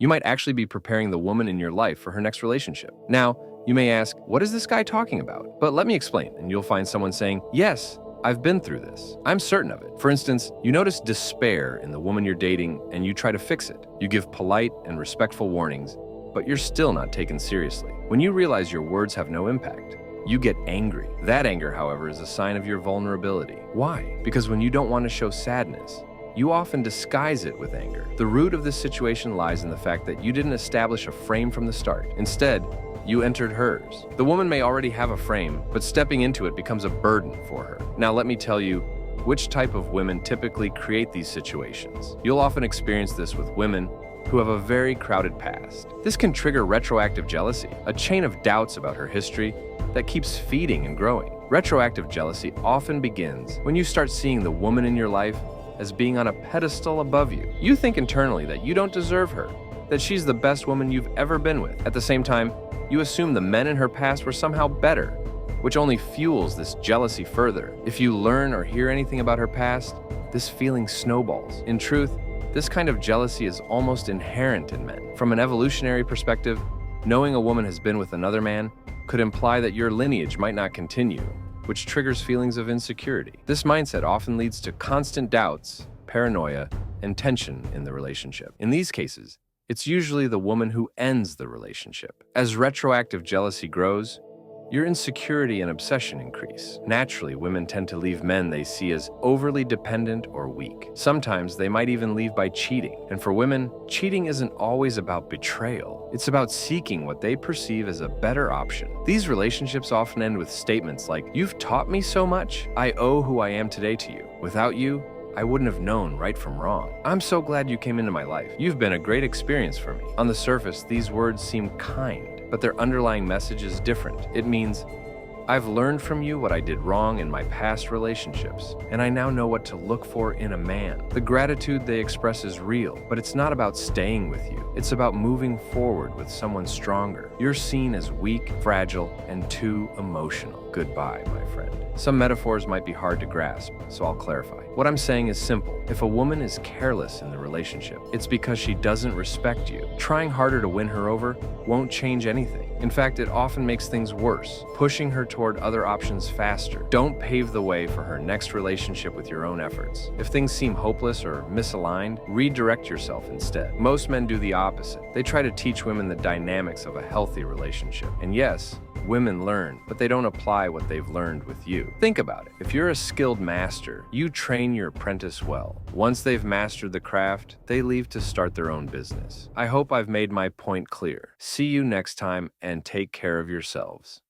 You might actually be preparing the woman in your life for her next relationship. Now, you may ask, what is this guy talking about? But let me explain, and you'll find someone saying, yes, I've been through this. I'm certain of it. For instance, you notice despair in the woman you're dating and you try to fix it. You give polite and respectful warnings, but you're still not taken seriously. When you realize your words have no impact, you get angry. That anger, however, is a sign of your vulnerability. Why? Because when you don't want to show sadness, you often disguise it with anger. The root of this situation lies in the fact that you didn't establish a frame from the start. Instead, you entered hers. The woman may already have a frame, but stepping into it becomes a burden for her. Now let me tell you which type of women typically create these situations. You'll often experience this with women who have a very crowded past. This can trigger retroactive jealousy, a chain of doubts about her history that keeps feeding and growing. Retroactive jealousy often begins when you start seeing the woman in your life as being on a pedestal above you. You think internally that you don't deserve her, that she's the best woman you've ever been with. At the same time, you assume the men in her past were somehow better, which only fuels this jealousy further. If you learn or hear anything about her past, this feeling snowballs. In truth, this kind of jealousy is almost inherent in men. From an evolutionary perspective, knowing a woman has been with another man could imply that your lineage might not continue, which triggers feelings of insecurity. This mindset often leads to constant doubts, paranoia, and tension in the relationship. In these cases, it's usually the woman who ends the relationship. As retroactive jealousy grows, your insecurity and obsession increase. Naturally, women tend to leave men they see as overly dependent or weak. Sometimes they might even leave by cheating. And for women, cheating isn't always about betrayal. It's about seeking what they perceive as a better option. These relationships often end with statements like, "You've taught me so much. I owe who I am today to you. Without you, I wouldn't have known right from wrong. I'm so glad you came into my life. You've been a great experience for me." On the surface, these words seem kind, but their underlying message is different. It means, I've learned from you what I did wrong in my past relationships, and I now know what to look for in a man. The gratitude they express is real, but it's not about staying with you. It's about moving forward with someone stronger. You're seen as weak, fragile, and too emotional. Goodbye, my friend. Some metaphors might be hard to grasp, so I'll clarify. What I'm saying is simple. If a woman is careless in the relationship, it's because she doesn't respect you. Trying harder to win her over won't change anything. In fact, it often makes things worse, pushing her toward other options faster. Don't pave the way for her next relationship with your own efforts. If things seem hopeless or misaligned, redirect yourself instead. Most men do the opposite. They try to teach women the dynamics of a healthy relationship. And yes, women learn, but they don't apply what they've learned with you. Think about it. If you're a skilled master, you train your apprentice well. Once they've mastered the craft, they leave to start their own business. I hope I've made my point clear. See you next time and take care of yourselves.